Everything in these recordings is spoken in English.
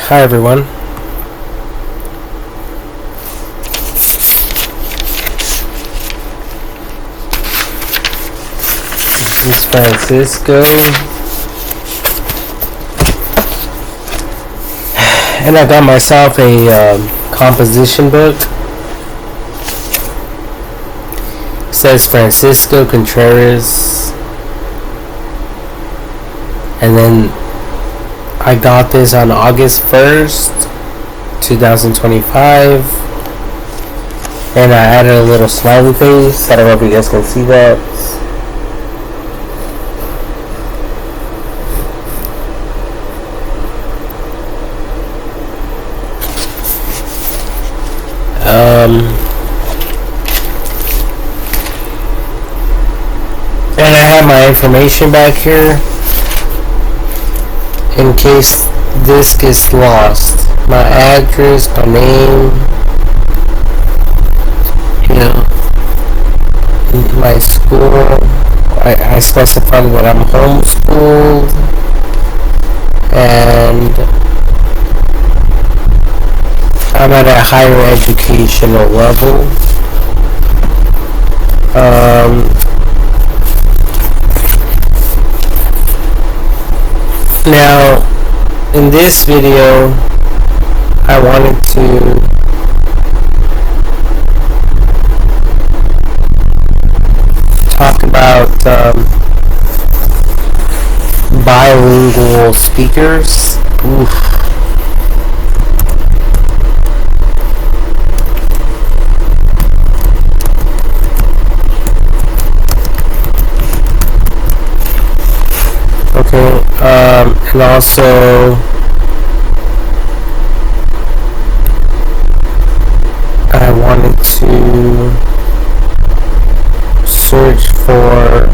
Hi everyone. This is Francisco, and I got myself a composition book. It says Francisco Contreras, and then I got this on August 1st, 2025, and I added a little smiley face. I don't know if you guys can see that. And I have my information back here in case this gets lost. My address, my name, my school. I specified that I'm homeschooled, and I'm at a higher educational level. Now, in this video, I wanted to talk about bilingual speakers. Oof. Okay, and also I wanted to search for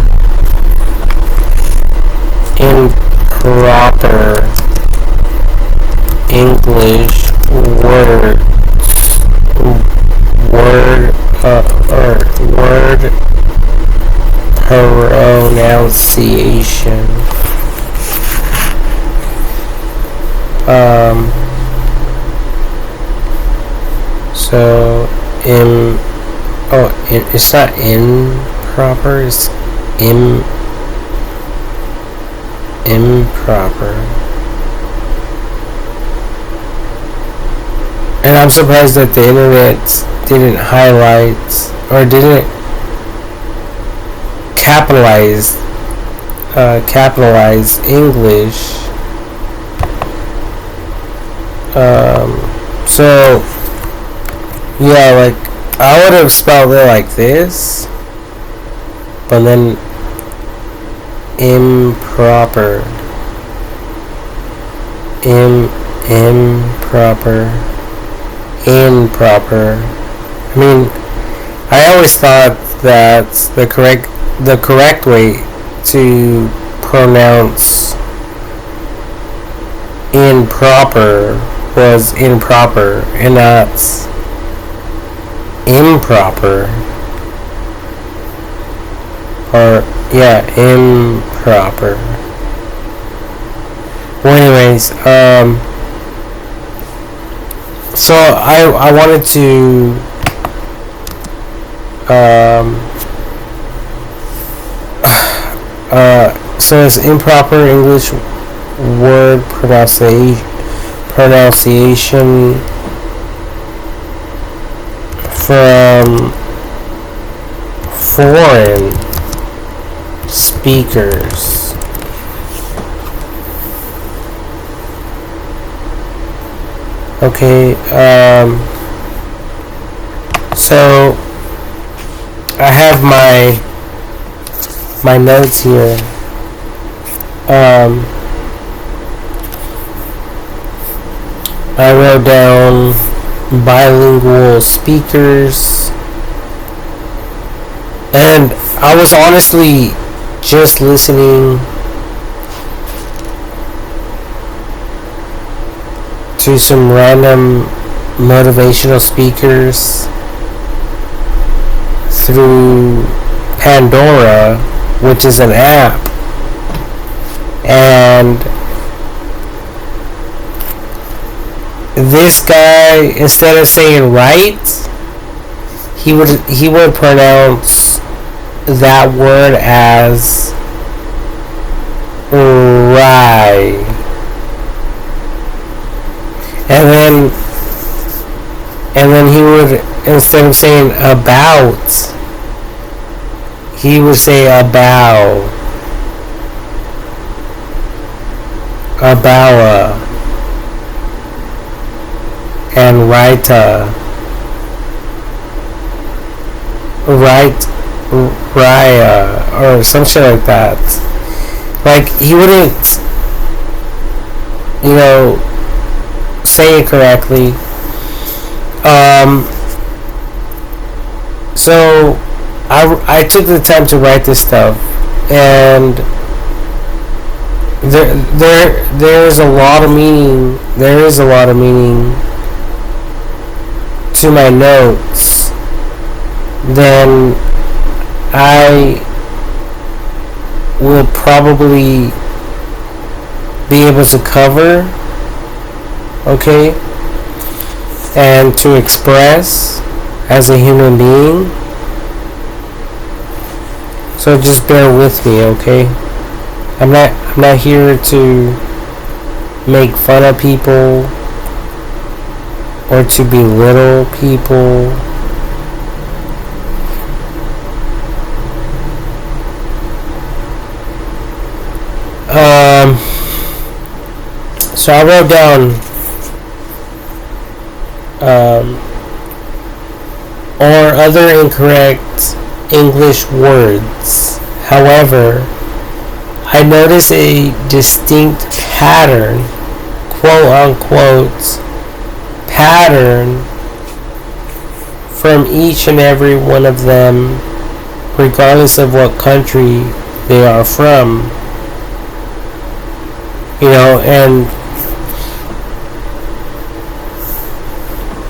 improper English word pronunciation. So it's not improper, it's improper. And I'm surprised that the internet didn't highlight or didn't capitalize English. So yeah, like I would have spelled it like this, but then improper, improper. I mean, I always thought that the correct way to pronounce improper was improper and not improper. Or yeah, improper. Well, anyways, so I wanted to so it's improper English word pronunciation from foreign speakers. Okay, so I have my notes here. I wrote down bilingual speakers, and I was honestly just listening to some random motivational speakers through Pandora, which is an app, and this guy, instead of saying right, he would pronounce that word as right. And then he would, instead of saying about, he would say about, and rita, raya, or some shit like that. Like, he wouldn't, say it correctly. So I took the time to write this stuff, and there's a lot of meaning. There is a lot of meaning to my notes. Then I will probably be able to cover, okay, and to express as a human being. So just bear with me, okay? I'm not here to make fun of people or to belittle people. So I wrote down or other incorrect English words. However, I notice a distinct pattern, quote unquote, pattern from each and every one of them, regardless of what country they are from.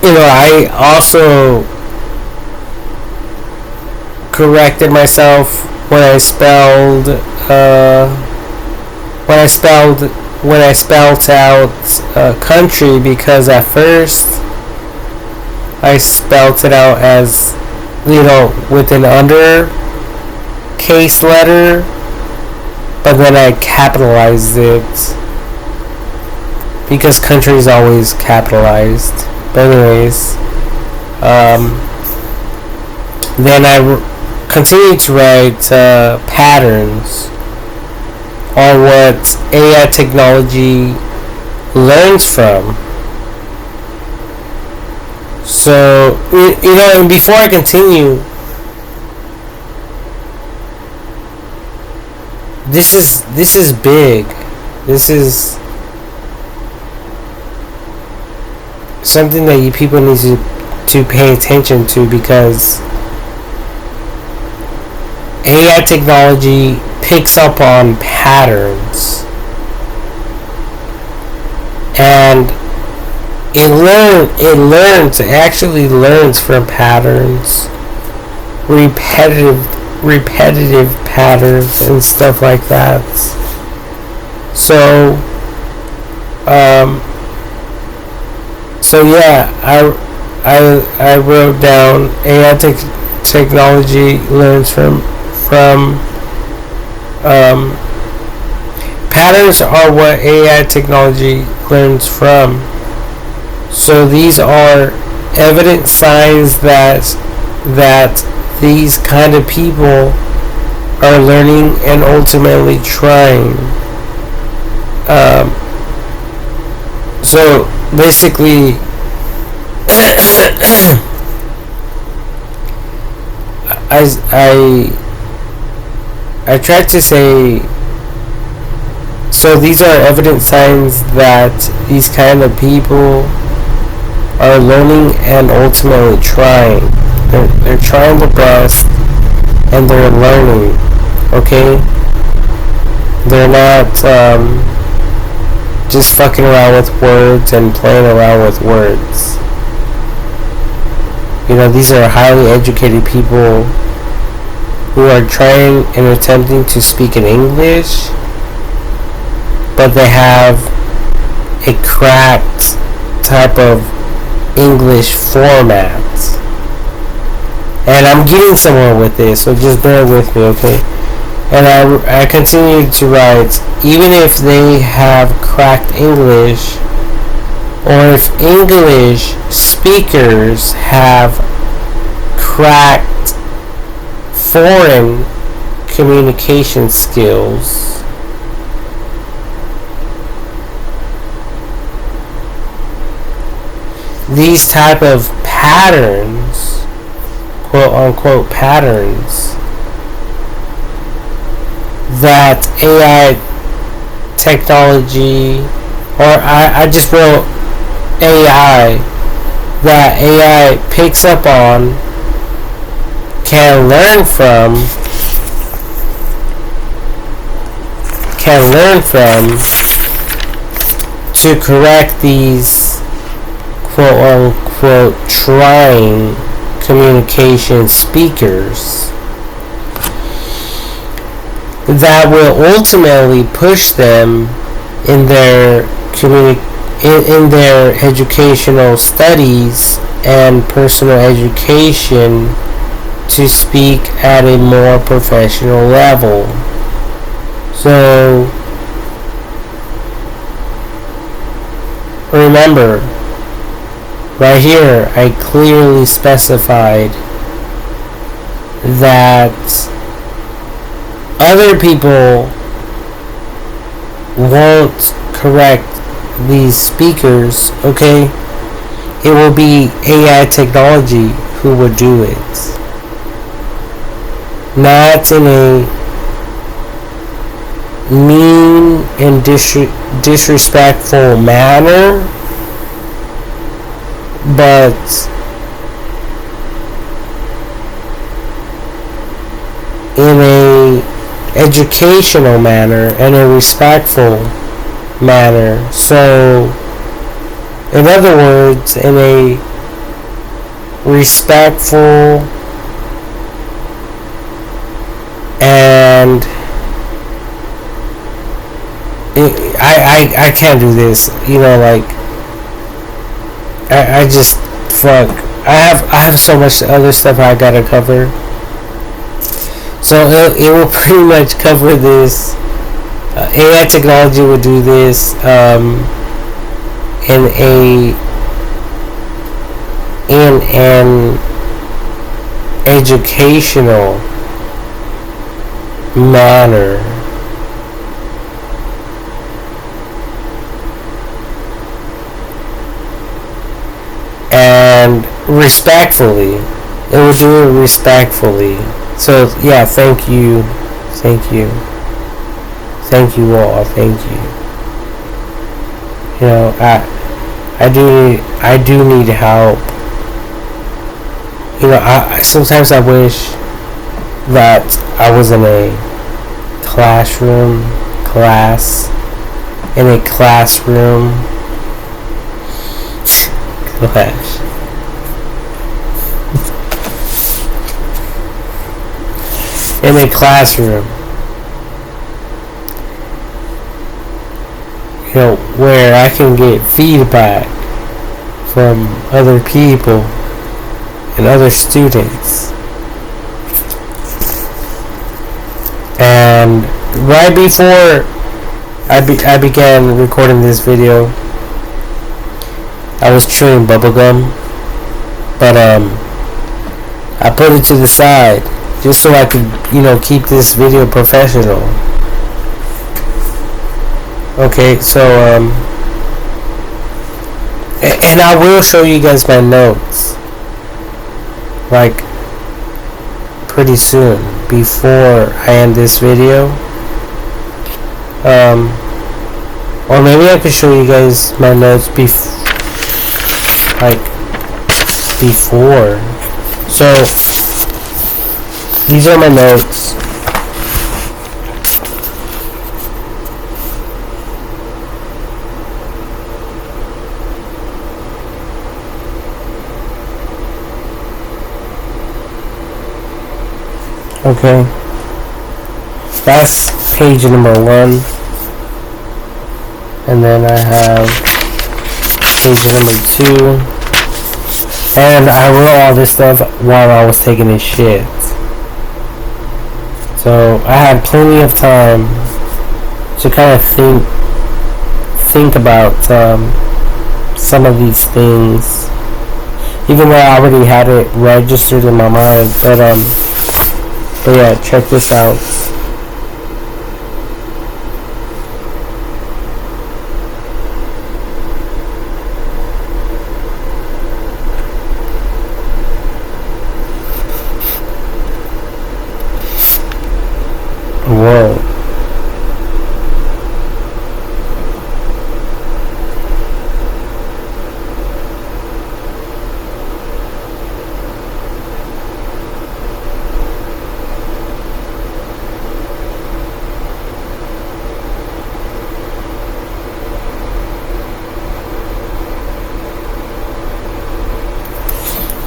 And I also corrected myself when I spelled out country, because at first I spelled it out as with an undercase letter, but then I capitalized it because country is always capitalized. But anyways, then I continued to write patterns on what AI technology learns from. So, and before I continue, this is big. This is something that you people need to pay attention to, because AI technology picks up on patterns, and it actually learns from patterns, repetitive patterns and stuff like that. So yeah, I wrote down AI technology learns from patterns are what AI technology learns from. So these are evident signs that these kind of people are learning and ultimately trying. So basically, I tried to say, so these are evident signs that these kind of people are learning and ultimately trying. They're trying their best and they're learning, okay? They're not just fucking around with words and playing around with words. These are highly educated people who are trying and attempting to speak in English, but they have a cracked type of English format. And I'm getting somewhere with this, so just bear with me, okay? And I continued to write, even if they have cracked English, or if English speakers have cracked foreign communication skills, these type of patterns, quote unquote patterns, that AI technology, or I just wrote AI, that AI picks up on, can learn from, to correct these quote unquote trying communication speakers, that will ultimately push them in their in their educational studies and personal education to speak at a more professional level. So remember, right here I clearly specified that other people won't correct these speakers, okay? It will be AI technology who will do it. Not in a mean and disrespectful manner, but in a educational manner and a respectful manner. So, in other words, in a respectful and I can't do this, you know, like I just fuck. I have so much other stuff I gotta cover. So it will pretty much cover this. AI technology will do this in an educational manner. And respectfully. It will do it respectfully. So yeah, thank you all, thank you. You know, I do need help. You know, sometimes I wish that I was in a classroom, in a classroom, you know, where I can get feedback from other people and other students. And right before I began recording this video, I was chewing bubblegum, but I put it to the side just so I could, you know, keep this video professional. Okay, so and I will show you guys my notes, like, pretty soon before I end this video. Or maybe I could show you guys my notes before. So these are my notes. Okay, that's page number 1, and then I have page number 2. And I wrote all this stuff while I was taking a shit. So I had plenty of time to kind of think about some of these things, even though I already had it registered in my mind. But yeah, check this out. Whoa.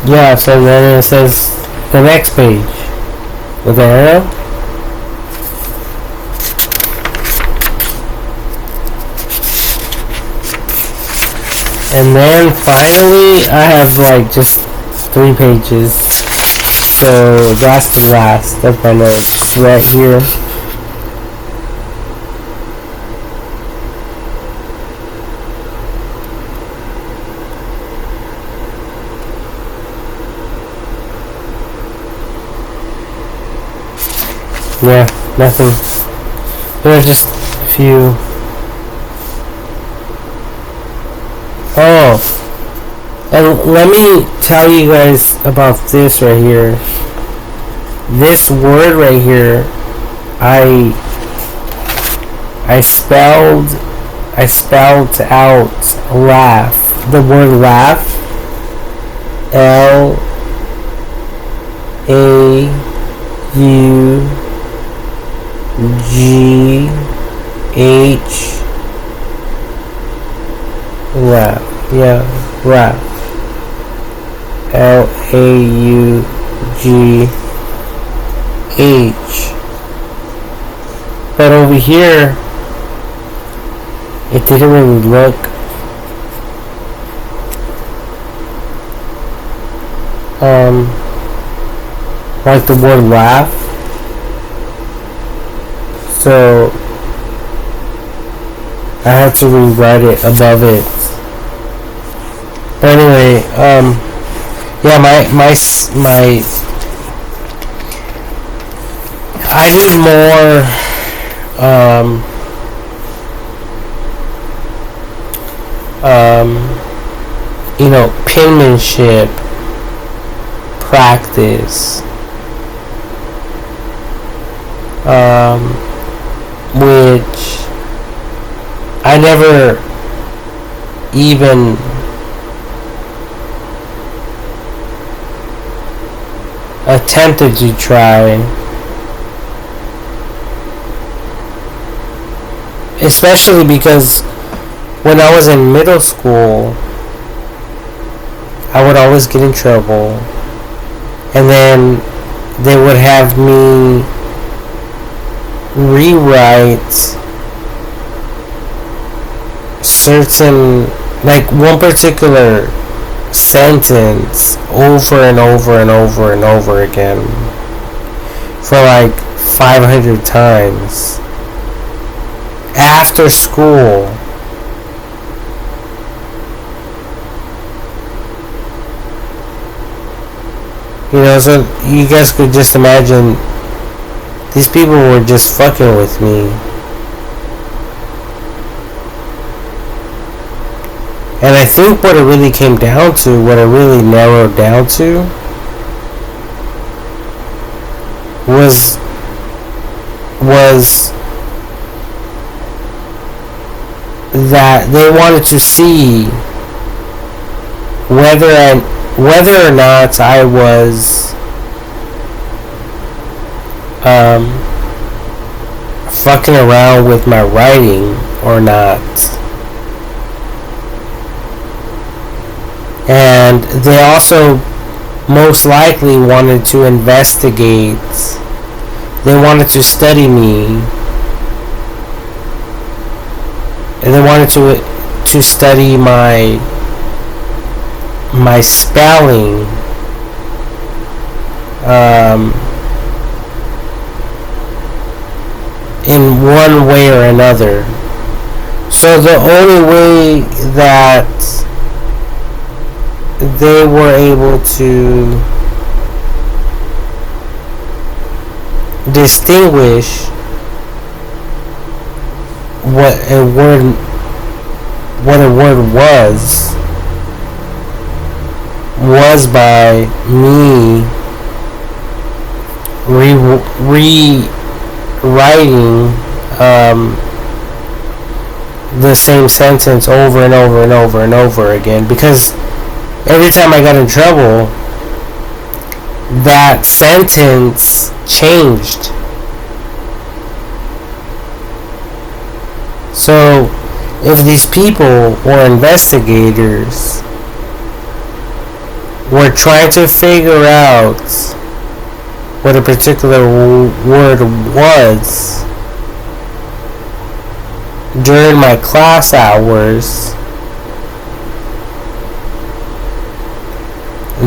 Yeah, so then it says the next page with the arrow. And then finally I have like just 3 pages. So that's the last of my notes right here. Yeah, nothing. There's just a few. Oh, and let me tell you guys about this right here. This word right here, I spelled out laugh. The word laugh. L-A-U-G-H. Laugh. Yeah, laugh. L-A-U-G-H. But over here, it didn't really look like the word laugh. So I had to rewrite it above it. But anyway, yeah, my I need more penmanship practice, which I never even attempted to try, especially because when I was in middle school, I would always get in trouble, and then they would have me rewrite certain, like one particular sentence over and over and over and over again for like 500 times after school. You know, so you guys could just imagine these people were just fucking with me. And I think what it really came down to, what it really narrowed down to, was that they wanted to see whether or not I was fucking around with my writing or not. And they also most likely wanted to investigate. They wanted to study me. And they wanted to study my my spelling in one way or another. So the only way that they were able to distinguish what a word was by me rewriting the same sentence over and over and over and over again, because every time I got in trouble, that sentence changed. So if these people or investigators were trying to figure out what a particular word was during my class hours,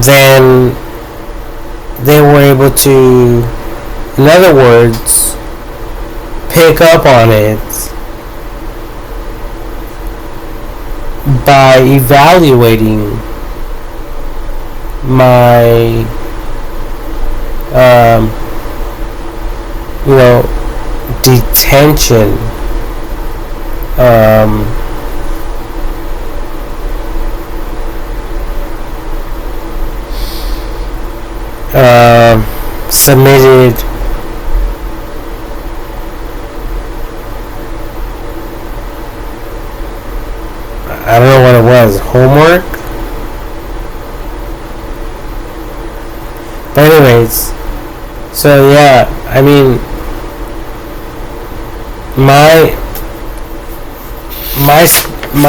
then they were able to, in other words, pick up on it by evaluating my detention submitted I don't know what it was, homework. But anyways, so yeah, I mean, my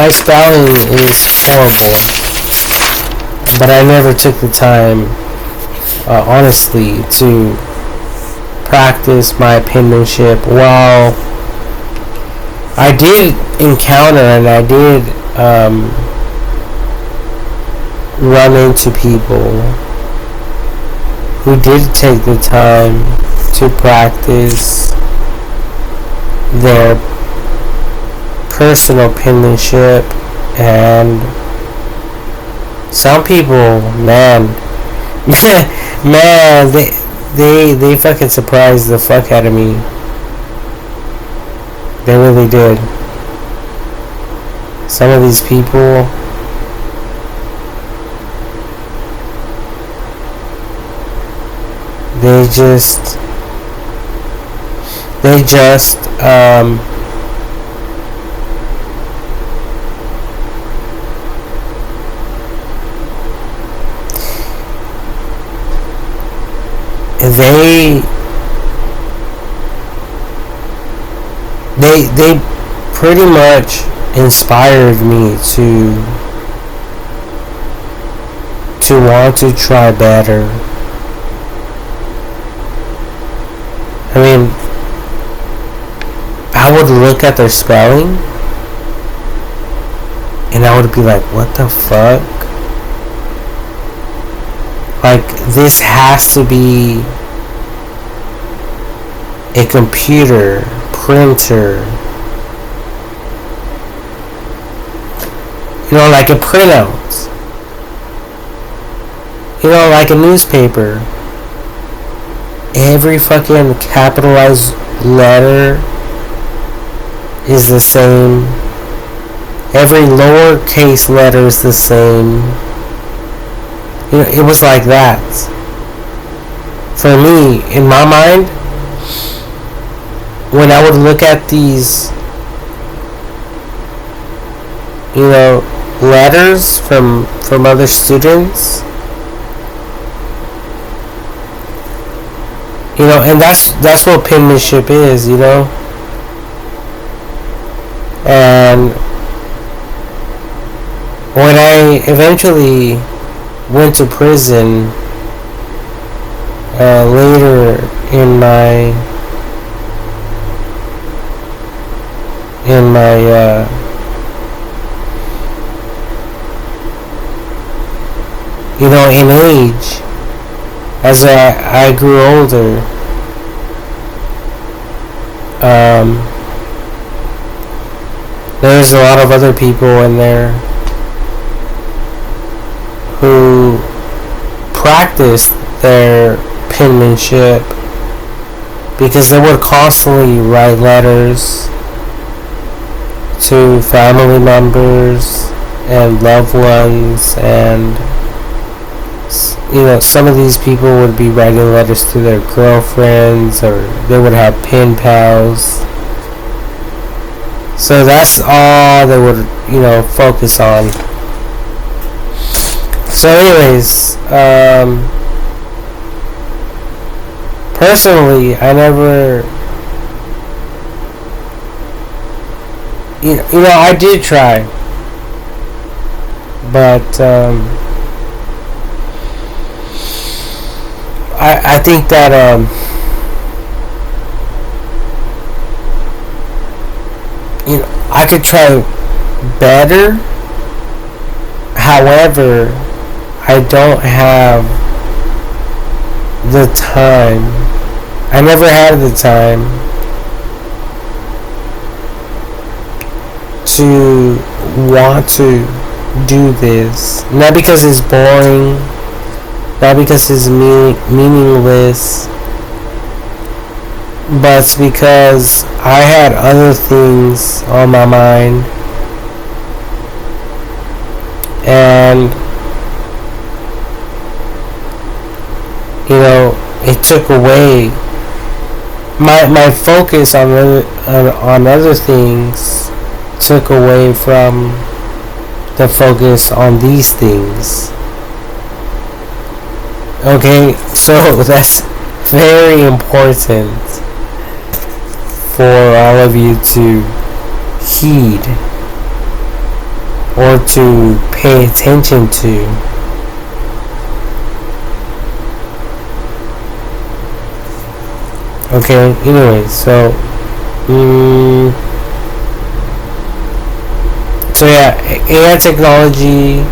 spelling is horrible, but I never took the time, honestly, to practice my penmanship. While I did encounter and I did run into people who did take the time to practice their personal penmanship, and some people, man, they fucking surprised the fuck out of me. They really did. Some of these people, they just they pretty much inspired me to want to try better. I mean, I would look at their spelling and I would be like, what the fuck? Like, this has to be a computer, printer, like a printout, like a newspaper. Every fucking capitalized letter is the same. Every lowercase letter is the same. It was like that. For me, in my mind, when I would look at these, letters from other students, and that's what penmanship is, and when I eventually went to prison later in my in age, as I grew older, there's a lot of other people in there who practiced their penmanship because they would constantly write letters to family members and loved ones, and some of these people would be writing letters to their girlfriends, or they would have pen pals. So that's all they would focus on. So anyways, personally, I never, I did try, but I think that I could try better. However, I don't have the time. I never had the time to want to do this. Not because it's boring, not because it's meaningless, but it's because I had other things on my mind, and it took away my focus on other things, took away from the focus on these things. Okay, so that's very important for all of you to heed or to pay attention to. Okay, anyway, so yeah, AI technology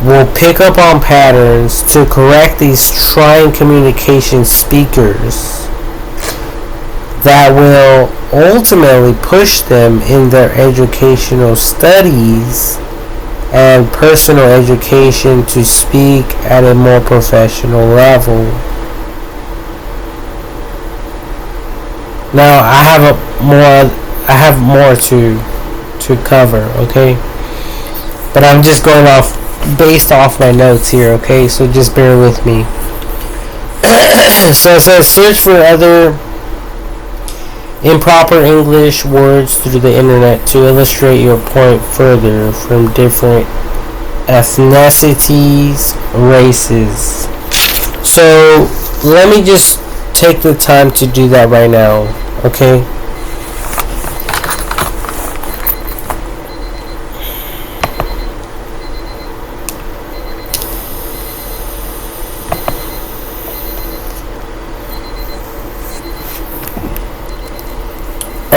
will pick up on patterns to correct these trying communication speakers that will ultimately push them in their educational studies and personal education to speak at a more professional level. Now I have more to cover, okay? But I'm just going based off my notes here, okay? So just bear with me. So it says search for other improper English words through the internet to illustrate your point further from different ethnicities, races. So let me just take the time to do that right now, okay?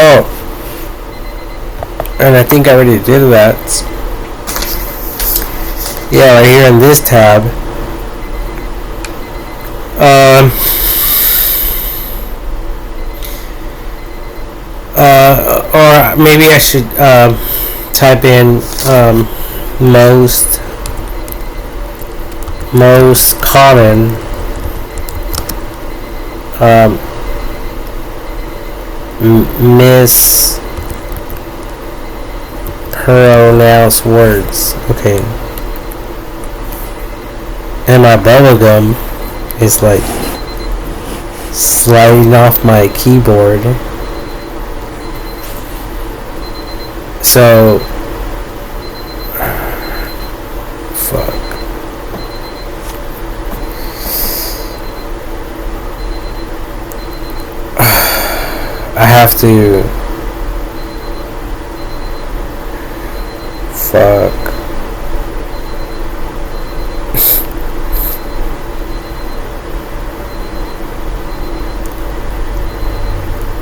Oh, and I think I already did that. Yeah, right here in this tab. Or maybe I should type in most common mispronounced words. Okay. And my bubblegum is like sliding off my keyboard. So fuck. I have to fuck.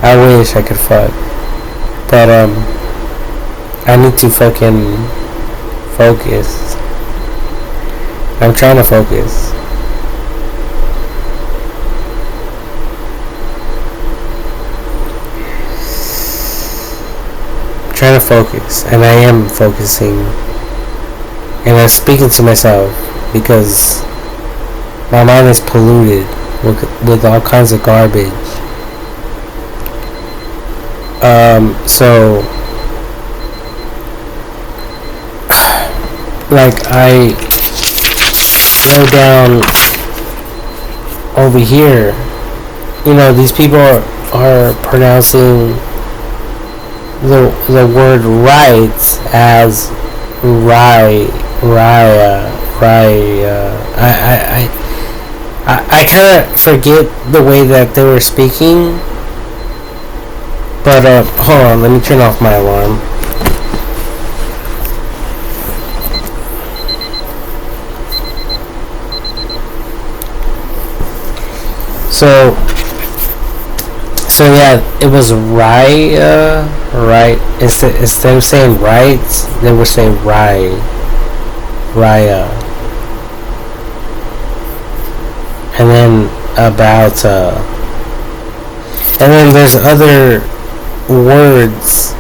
I wish I could fuck, but I need to fucking focus. I'm trying to focus. I'm trying to focus, and I am focusing. And I'm speaking to myself because my mind is polluted with all kinds of garbage. So like I go down over here, these people are pronouncing the word right as right, raya. I kind of forget the way that they were speaking, but hold on, let me turn off my alarm. So yeah, it was raya, right? Instead of saying right, they were saying raya. And then and then there's other words.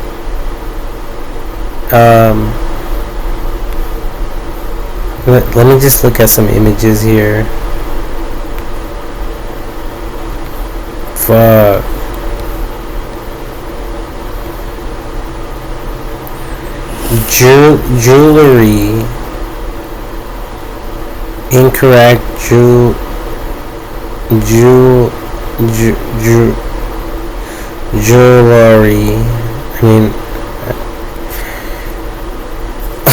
Let me just look at some images here. Fuck. Jewelry. Incorrect. Jewelry. I mean, I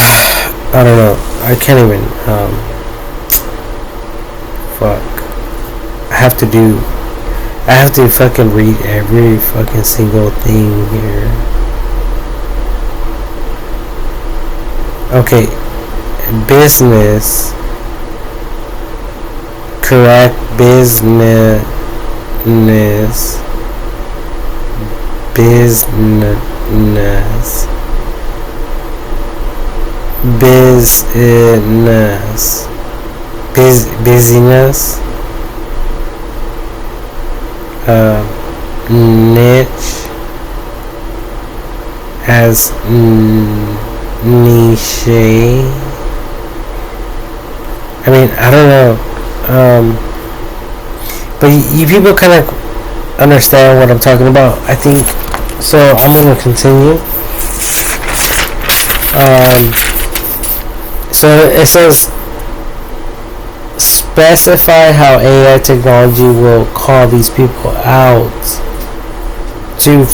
don't know. I can't even. Fuck. I have to fucking read every fucking single thing here. Okay. Business. Correct. Business. Business. Busyness. Niche as niche. I mean, I don't know. But you people kind of understand what I'm talking about, I think. So I'm gonna continue. So it says, specify how AI technology will call these people out to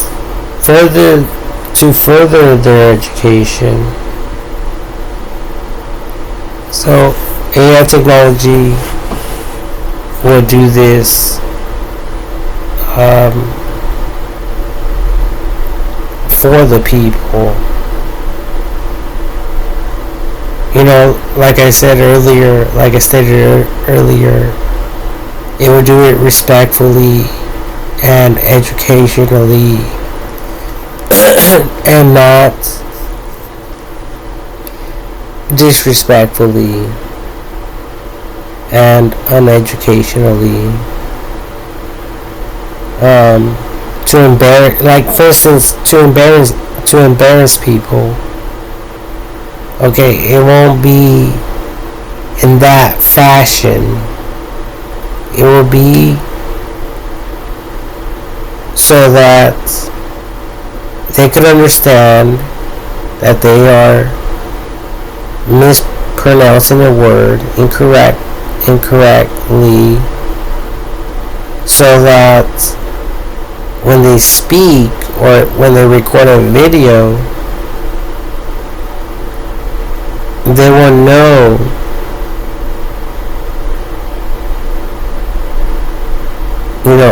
further their education. So AI technology will do this for the people. Like I said earlier, like I stated earlier, it will do it respectfully and educationally and not disrespectfully and uneducationally. To embarrass, like for instance, to embarrass people. Okay, it won't be in that fashion. It will be so that they could understand that they are mispronouncing a word incorrectly, so that when they speak or when they record a video, they will know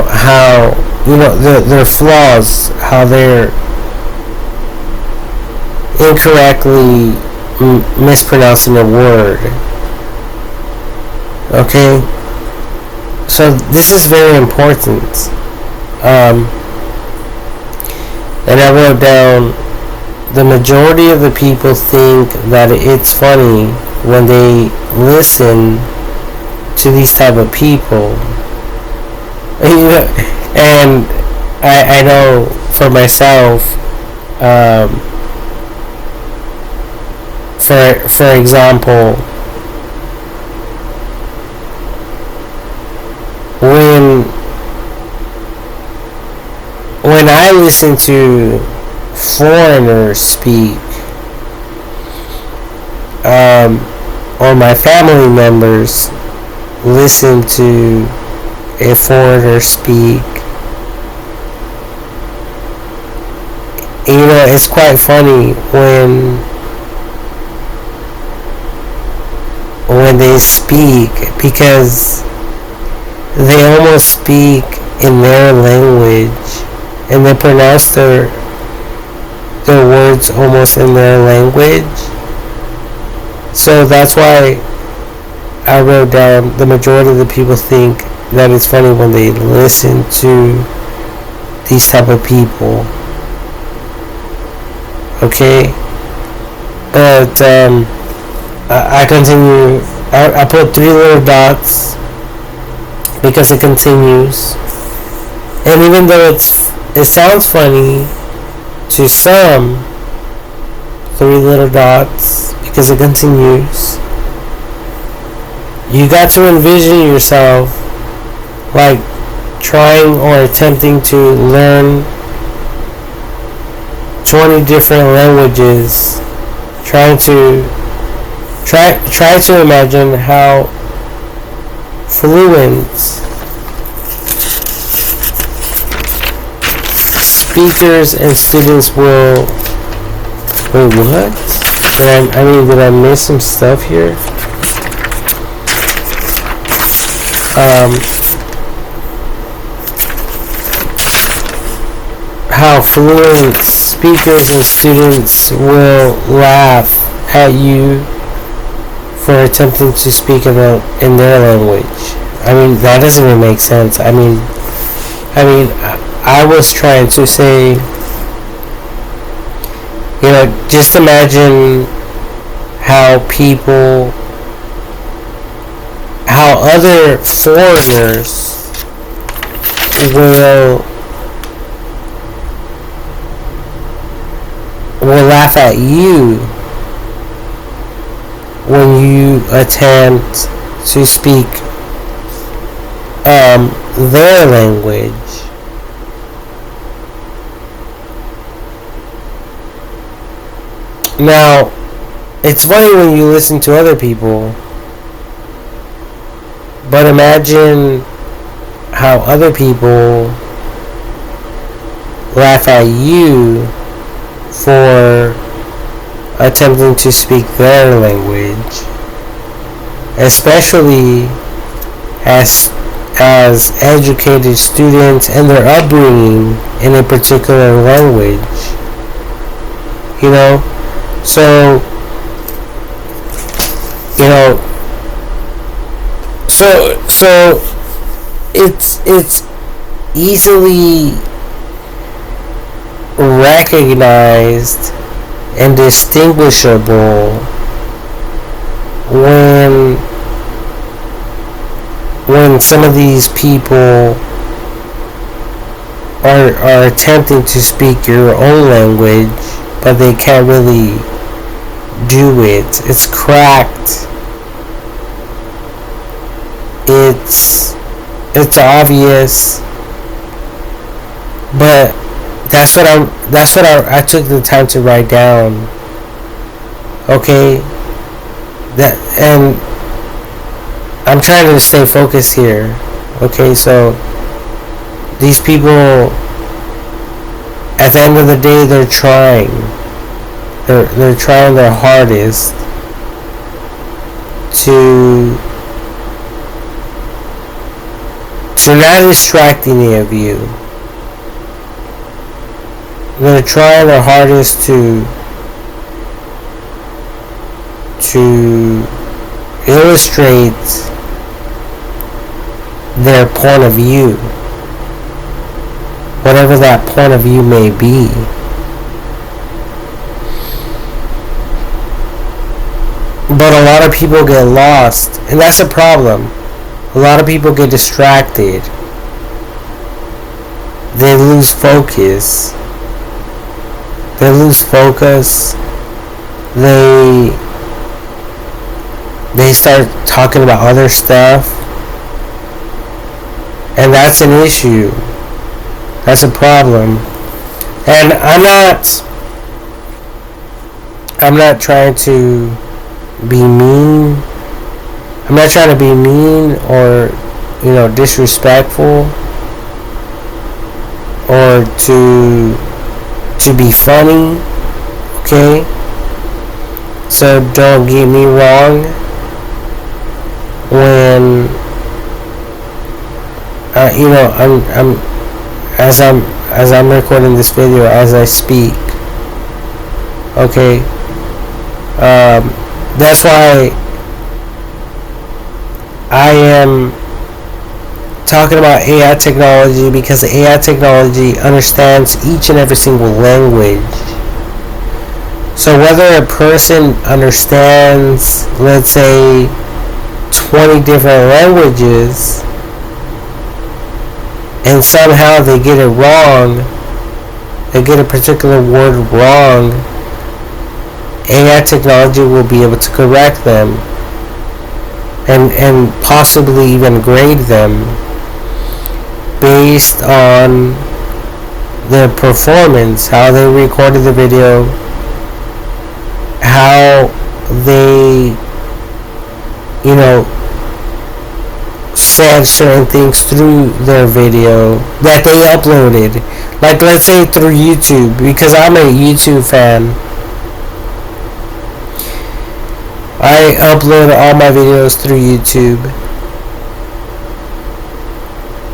how their flaws, how they're incorrectly mispronouncing a word. Okay, so this is very important. And I wrote down the majority of the people think that it's funny when they listen to these type of people. And I know for myself, for example, when I listen to foreigners speak, or my family members listen to a foreigner speak, it's quite funny when they speak, because they almost speak in their language, and they pronounce their words almost in their language. So that's why I wrote down the majority of the people think that it's funny when they listen to these type of people. Okay, but I continue. I put 3 little dots because it continues, and even though it sounds funny to some, 3 little dots because it continues. You got to envision yourself like trying or attempting to learn 20 different languages, try to imagine how fluent speakers and students will. Wait, what? Did I miss some stuff here? How fluent speakers and students will laugh at you for attempting to speak in their language. That doesn't even make sense. I was trying to say, just imagine how other foreigners will laugh at you when you attempt to speak their language. Now, it's funny when you listen to other people, but imagine how other people laugh at you for attempting to speak their language, especially as educated students and their upbringing in a particular language. So it's easily recognized and distinguishable when some of these people are attempting to speak your own language, but they can't really do it. It's cracked. It's obvious, but that's what I took the time to write down. Okay, and I'm trying to stay focused here. Okay, so these people, at the end of the day, they're trying their hardest to not distract any of you. They're trying their hardest to illustrate their point of view, whatever that point of view may be. But a lot of people get lost, and that's a problem. A lot of people get distracted. They lose focus. They lose focus. They start talking about other stuff, and that's an issue. That's a problem. And I'm not trying to be mean. I'm not trying to be mean or, disrespectful, or to be funny, okay? So don't get me wrong when as I'm recording this video as I speak, okay? That's why I am talking about AI technology, because the AI technology understands each and every single language. So whether a person understands, let's say, 20 different languages, and somehow they get it wrong, they get a particular word wrong, AI technology will be able to correct them and possibly even grade them based on their performance, how they recorded the video, how they, said certain things through their video that they uploaded. Like, let's say through YouTube, because I'm a YouTube fan. I upload all my videos through YouTube.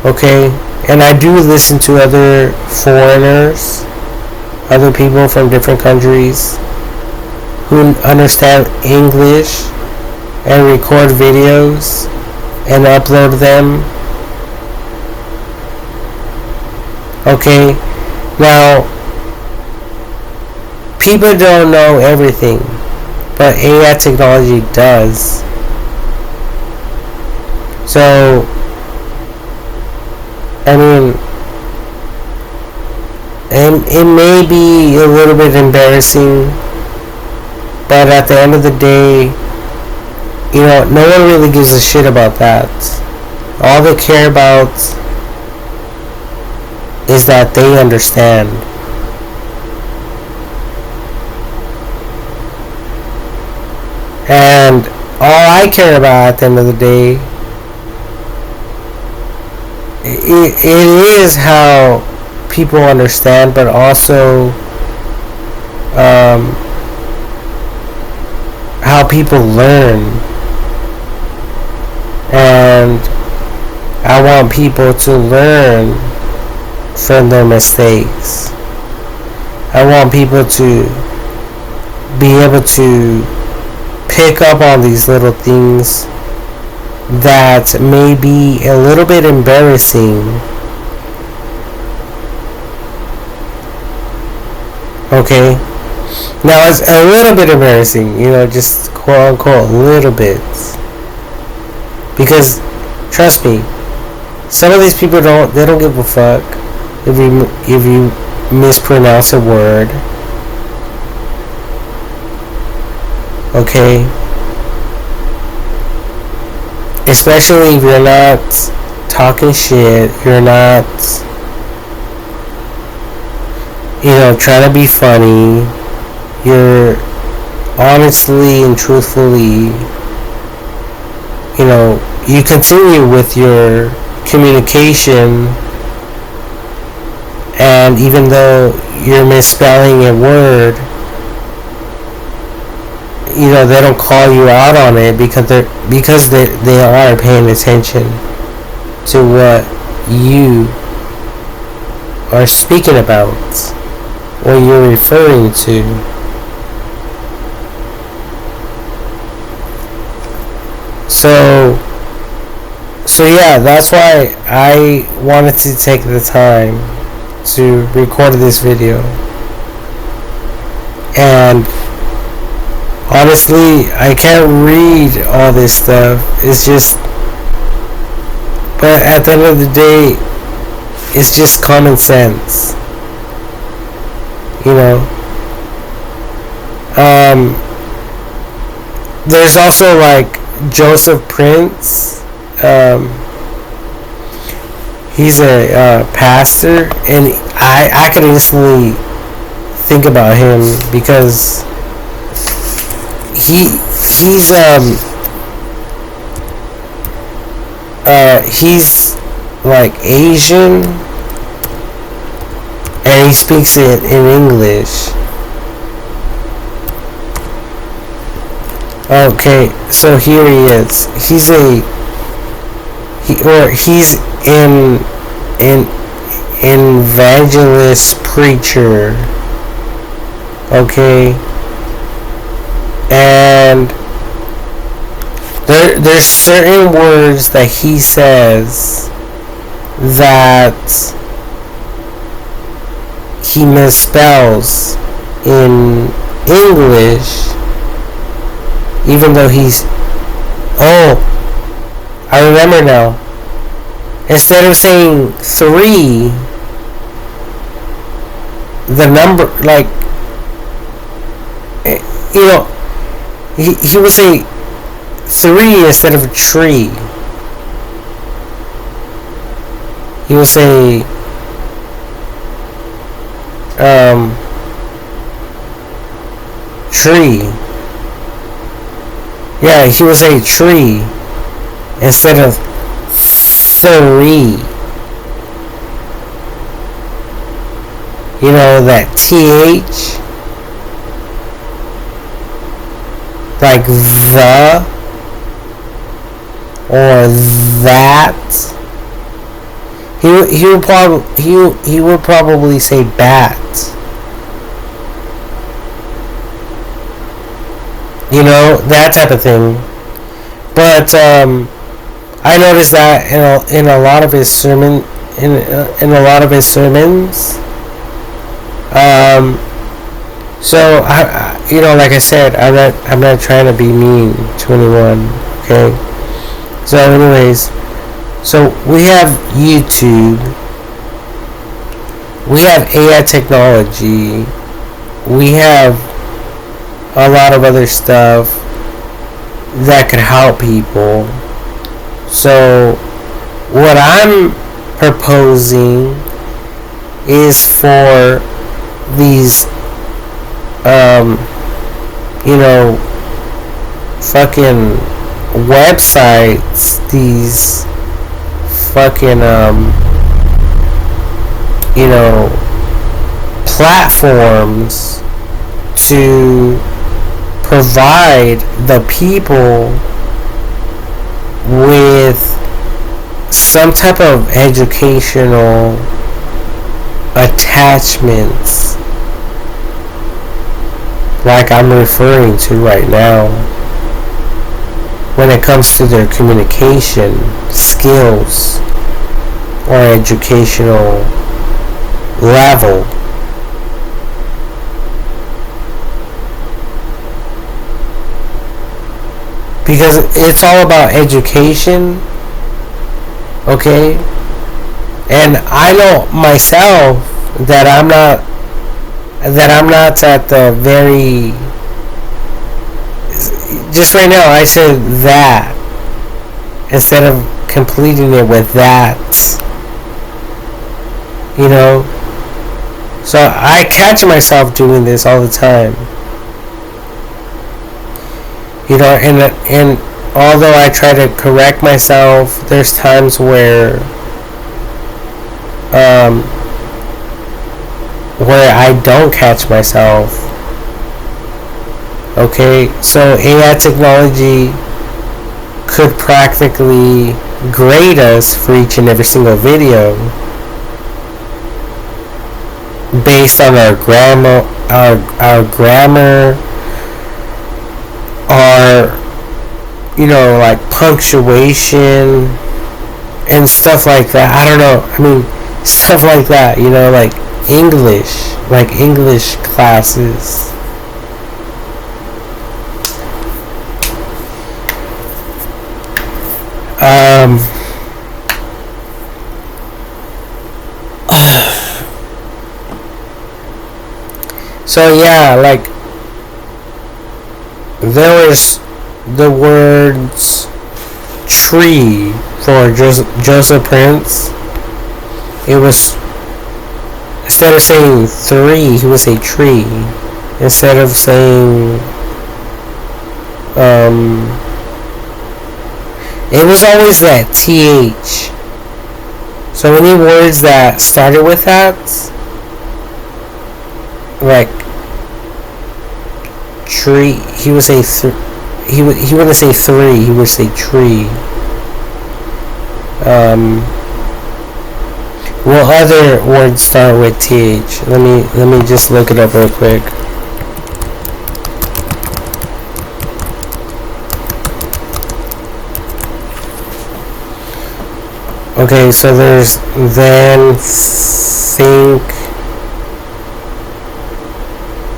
Okay? And I do listen to other foreigners, other people from different countries who understand English and record videos and upload them. Okay? Now, people don't know everything, but AI technology does. So, I mean, it may be a little bit embarrassing, but at the end of the day, no one really gives a shit about that. All they care about is that they understand. And all I care about at the end of the day, it is how people understand, but also how people learn. And I want people to learn from their mistakes. I want people to be able to pick up on these little things that may be a little bit embarrassing. Okay? Now, it's a little bit embarrassing, just quote unquote, a little bit. Because, trust me, some of these people don't give a fuck if you mispronounce a word. Okay? Especially if you're not talking shit, you're not, trying to be funny, you're honestly and truthfully, you continue with your communication, and even though you're misspelling a word, they don't call you out on it because they are paying attention to what you are speaking about or you're referring to. So yeah, that's why I wanted to take the time to record this video. And Honestly, I can't read all this stuff. It's just, but at the end of the day, it's just common sense. You know. There's also like Joseph Prince. He's a pastor, and I could instantly think about him because he's like Asian, and he speaks it in English. Okay, so here he is. He's an evangelist preacher. Okay, and there's certain words that he says that he misspells in English, even though he's... Oh, I remember now. Instead of saying 3, the number, like, you know, he would say 3 instead of tree. He will say tree. Yeah, he will say tree instead of 3. You know, that TH, like the or that. He would probably say bat. You know, that type of thing. But I noticed that in a lot of his sermons. So you know, like I said, I'm not trying to be mean to anyone. Okay. So, anyways, so we have YouTube. We have AI technology. We have a lot of other stuff that could help people. So what I'm proposing is for these you know, fucking websites, these fucking you know, platforms to provide the people with some type of educational attachments, like I'm referring to right now, when it comes to their communication skills or educational level. Because it's all about education, okay? And I know myself that I'm not at the very... Just right now, I said that instead of completing it with that. You know? So I catch myself doing this all the time. You know, and although I try to correct myself, there's times where I don't catch myself. Okay, so AI technology could practically grade us for each and every single video based on our grammar, our, you know, like punctuation and stuff like that. I don't know. I mean, stuff like that, you know, like English classes. Um, so yeah, like there was the words tree for Joseph Prince. It was, instead of saying three, he would say tree. Instead of saying it was always that th. So any words that started with that, like tree, he would say he wouldn't say three, he would say tree. What other words start with th? Let me just look it up real quick. Okay, so there's then, think.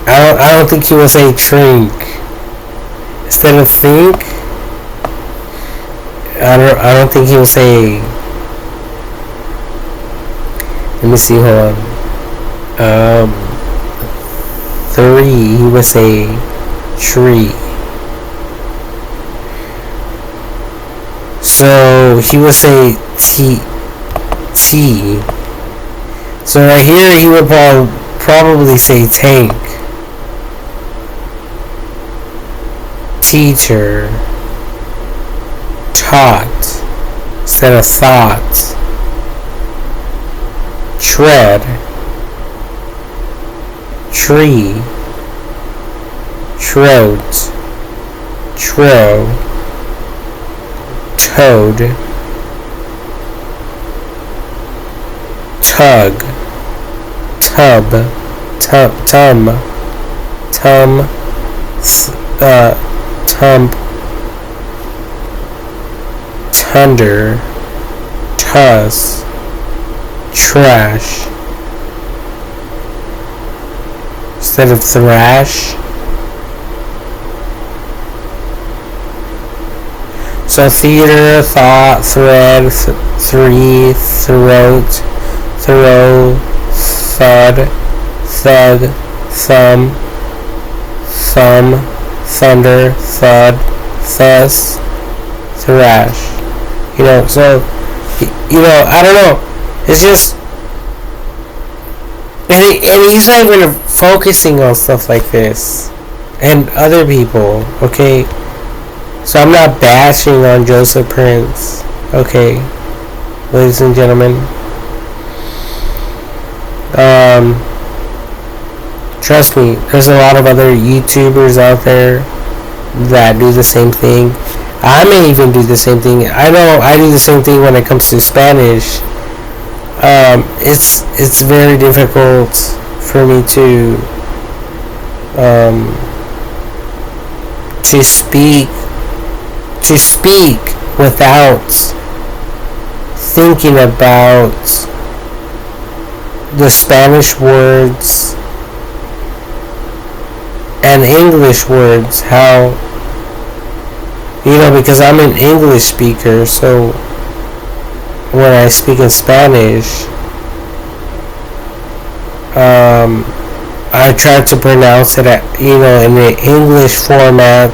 I don't think he will say trink. Instead of think, I don't think he will say. Let me see. Hold on. Three. He would say tree. So he would say T. So right here he would probably say tank. Teacher. Taught instead of thought. Tread. Tree. Trout. Tro. Toad. Tug. Tub. Tum. Tump. Tunder. Tuss. Trash. Instead of thrash. So theater, thought, thread, three, throat, throw, thud, thug, thumb, thunder, thud, thus, thrash. So I don't know. It's just, and he's not even focusing on stuff like this and other people. Okay. So I'm not bashing on Joseph Prince, okay, ladies and gentlemen. Trust me, there's a lot of other YouTubers out there that do the same thing. I may even do the same thing. I know I do the same thing when it comes to Spanish. It's very difficult for me to speak without thinking about the Spanish words and English words, how, because I'm an English speaker, so when I speak in Spanish, I try to pronounce it in the English format.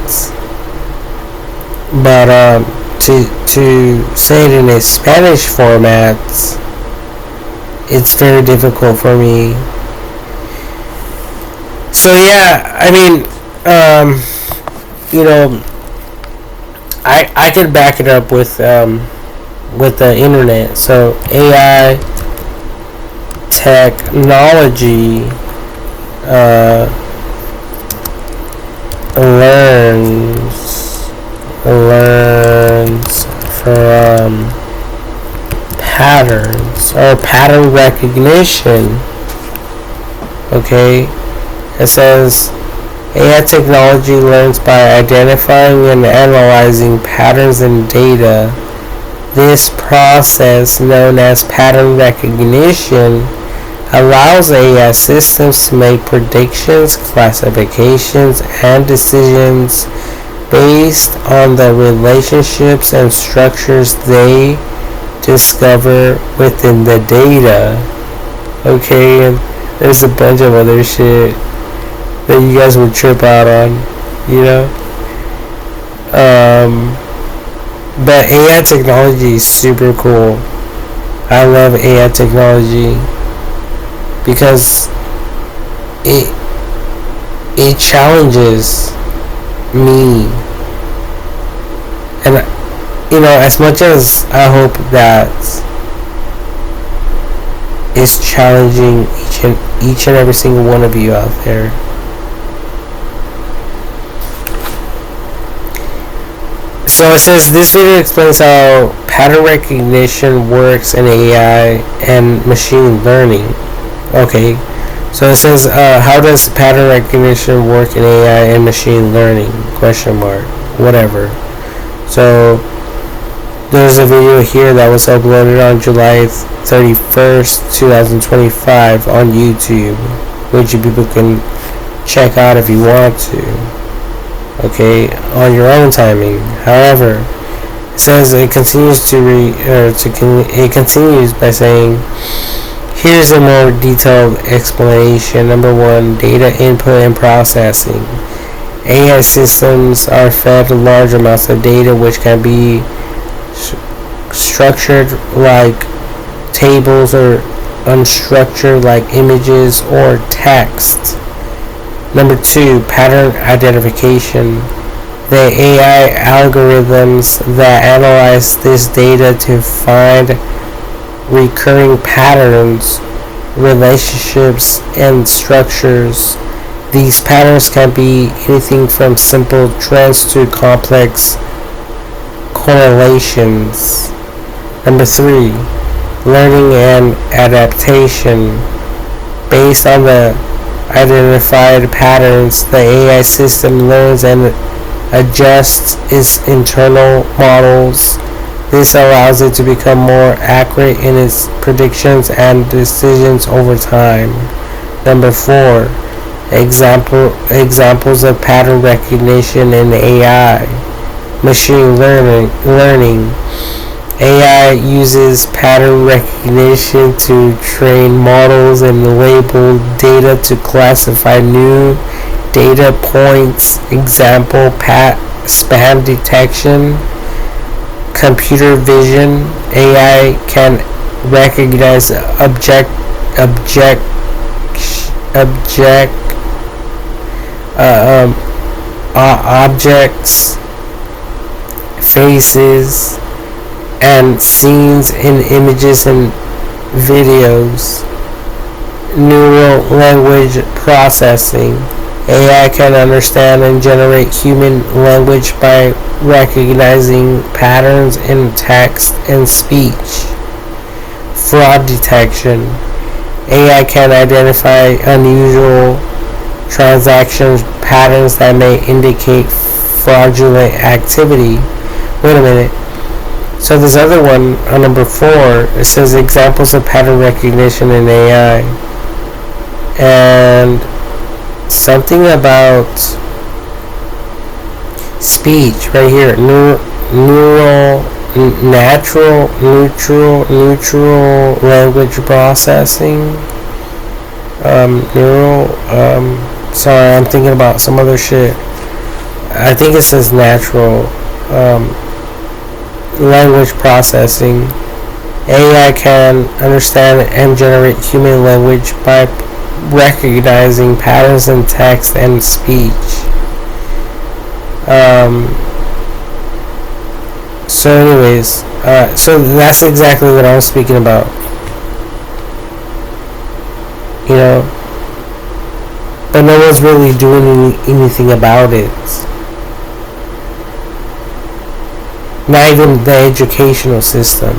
But to say it in a Spanish format, it's very difficult for me. So yeah, I mean, I can back it up with the internet. So AI technology learns from patterns or pattern recognition. Okay, it says AI technology learns by identifying and analyzing patterns in data. This process, known as pattern recognition, allows AI systems to make predictions, classifications, and decisions based on the relationships and structures they discover within the data. Okay, and there's a bunch of other shit that you guys would trip out on, you know? But AI technology is super cool. I love AI technology because it challenges me, and as much as I hope that it's challenging each and every single one of you out there. So it says this video explains how pattern recognition works in AI and machine learning. Okay, so it says how does pattern recognition work in AI and machine learning? Question mark. Whatever. So there's a video here that was uploaded on July 31st, 2025 on YouTube, which you people can check out if you want to. Okay, on your own timing. However, it says it continues it continues by saying, here's a more detailed explanation. Number 1, data input and processing. AI systems are fed large amounts of data which can be structured like tables or unstructured like images or text. Number 2, pattern identification. The AI algorithms that analyze this data to find recurring patterns, relationships, and structures. These patterns can be anything from simple trends to complex correlations. Number 3, learning and adaptation. Based on the identified patterns, the AI system learns and adjusts its internal models. This allows it to become more accurate in its predictions and decisions over time. Number 4, examples of pattern recognition in AI. Machine learning. AI uses pattern recognition to train models and label data to classify new data points. Example, spam detection. Computer vision. AI can recognize objects, faces, and scenes in images and videos. Neural language processing. AI can understand and generate human language by recognizing patterns in text and speech. Fraud detection. AI can identify unusual transaction patterns that may indicate fraudulent activity. Wait a minute. So this other one, on number 4, it says examples of pattern recognition in AI. And something about speech right here. Neutral language processing. Sorry, I'm thinking about some other shit. I think it says natural. Language processing. AI can understand and generate human language by recognizing patterns in text and speech. So anyways, so that's exactly what I was speaking about. But no one's really doing anything about it. Not even the educational system.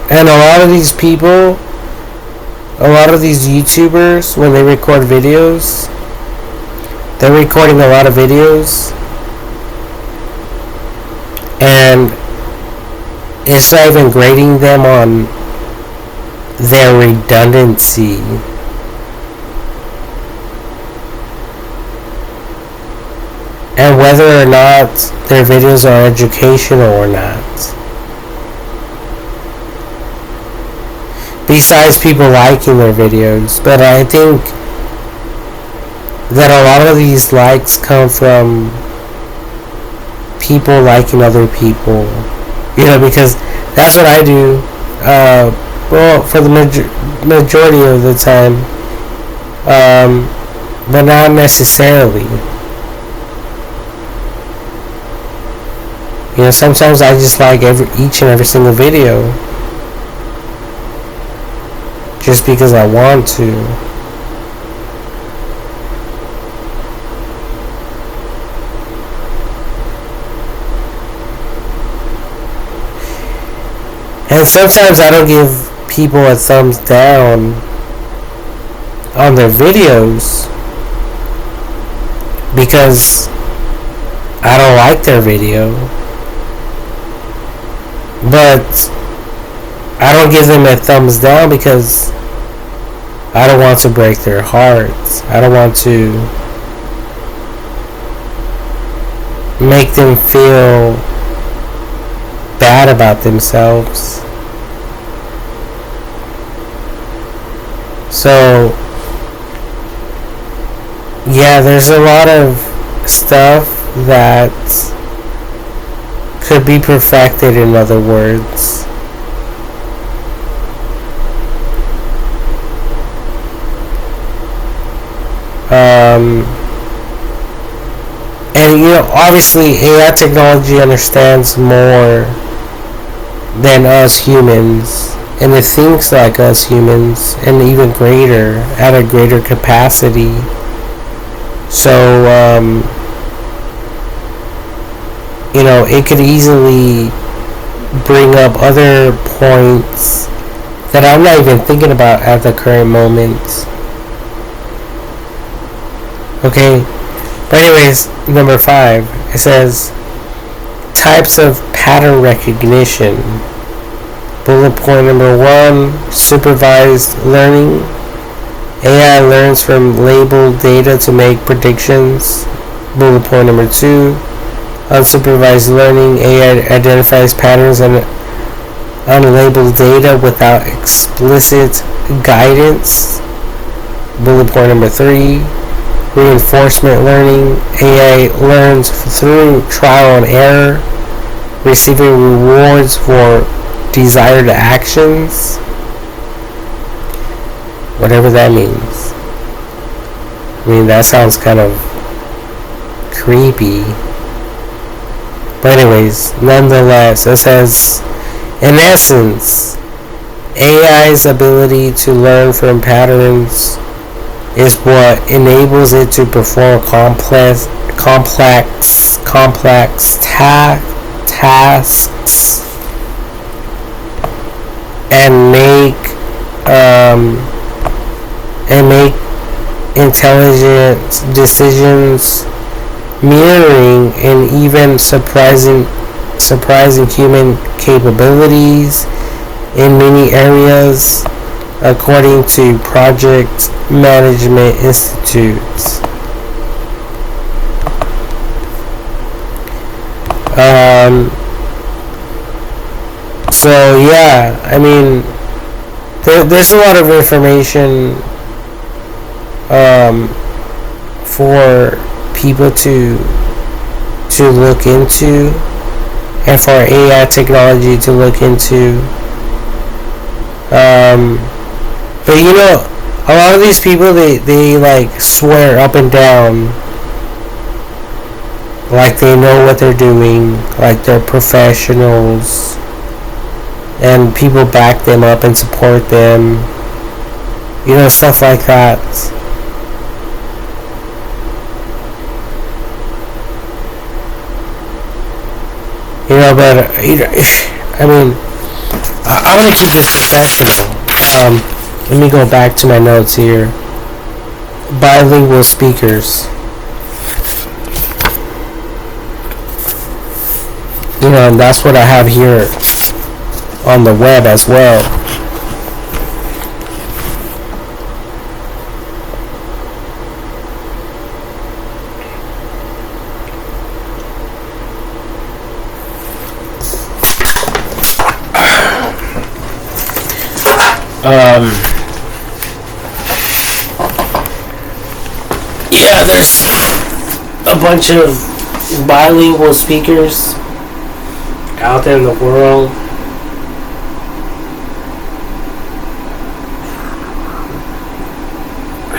And a lot of these people, a lot of these YouTubers, when they record videos, they're recording a lot of videos, and it's not even grading them on their redundancy. and whether or not their videos are educational or not. Besides people liking their videos, but I think that a lot of these likes come from people liking other people, because that's what I do. Well, for the majority of the time, but not necessarily. Sometimes I just like each and every single video just because I want to. And sometimes I don't give people a thumbs down on their videos because I don't like their video. But I don't give them a thumbs down because I don't want to break their hearts. I don't want to make them feel bad about themselves. So, yeah, there's a lot of stuff that could be perfected, in other words. And obviously AI technology understands more than us humans, and it thinks like us humans, and even greater, at a greater capacity. So, it could easily bring up other points that I'm not even thinking about at the current moment. Okay, but anyways, number 5, it says types of pattern recognition. Bullet point number 1, supervised learning. AI learns from labeled data to make predictions. Bullet point number 2, unsupervised learning. AI identifies patterns in unlabeled data without explicit guidance. Bullet point number 3, reinforcement learning. AI learns through trial and error, receiving rewards for desired actions. Whatever that means. I mean, that sounds kind of creepy. But anyways, nonetheless, it says, in essence, AI's ability to learn from patterns is what enables it to perform complex tasks and make intelligent decisions, mirroring and even surprising human capabilities in many areas, according to Project Management Institutes. So yeah, I mean, there's a lot of information for people to look into, and for AI technology to look into. But a lot of these people, they like swear up and down like they know what they're doing, like they're professionals, and people back them up and support them, stuff like that. But I mean, I want to keep this professional. Let me go back to my notes here. Bilingual speakers. And that's what I have here on the web as well. Um, yeah, there's a bunch of bilingual speakers out there in the world.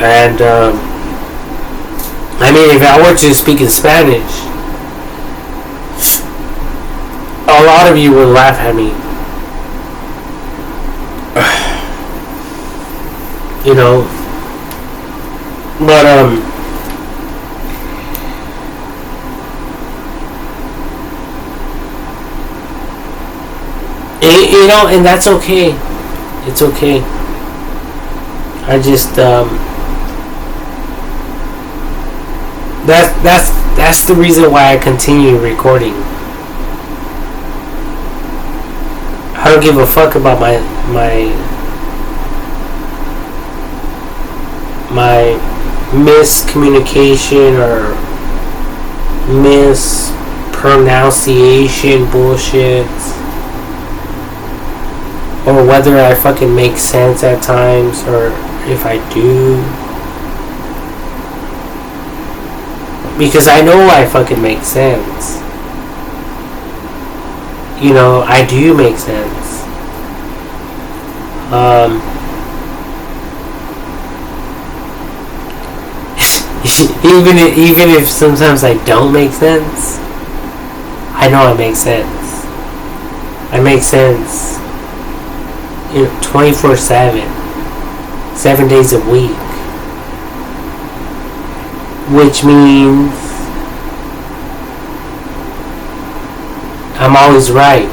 And, I mean, if I were to speak in Spanish, a lot of you would laugh at me. You know, but you know, and that's okay. It's okay. I just that's the reason why I continue recording. I don't give a fuck about my miscommunication or mispronunciation bullshit, or whether I fucking make sense at times, or if I do, because I know I fucking make sense. You know, I do make sense. Even if sometimes I don't make sense, I know I make sense. I make sense, you know, 24/7, 7 days a week, which means I'm always right.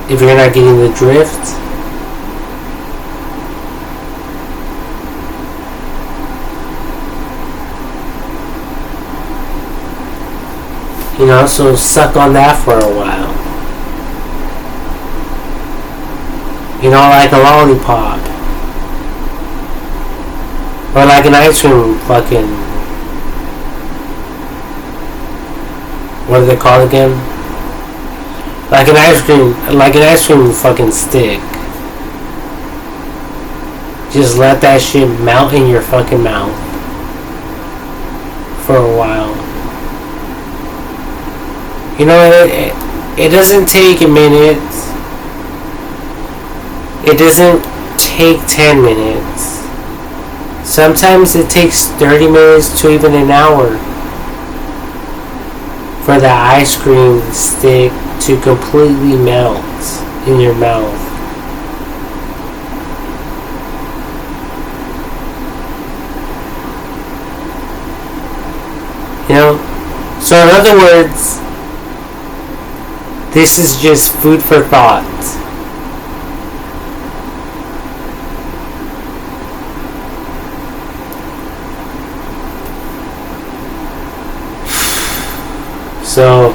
If you're not getting the drift, you know, so suck on that for a while. You know, like a lollipop. Or like an ice cream fucking... What do they call it again? Like an ice cream fucking stick. Just let that shit melt in your fucking mouth for a while. You know, it doesn't take a minute. It doesn't take 10 minutes. Sometimes it takes 30 minutes to even an hour for the ice cream stick to completely melt in your mouth. You know? So in other words, this is just food for thought. So,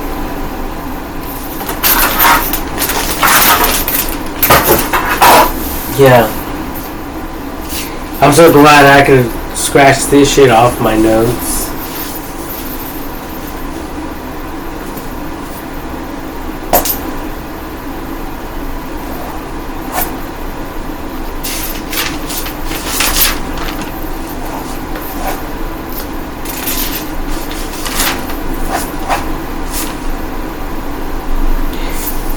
yeah. I'm so glad I could scratch this shit off my notes.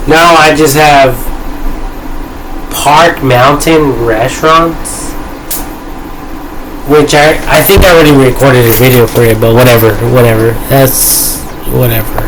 Now I just have Park Mountain restaurants, which I think I already recorded a video for it, but whatever, that's whatever.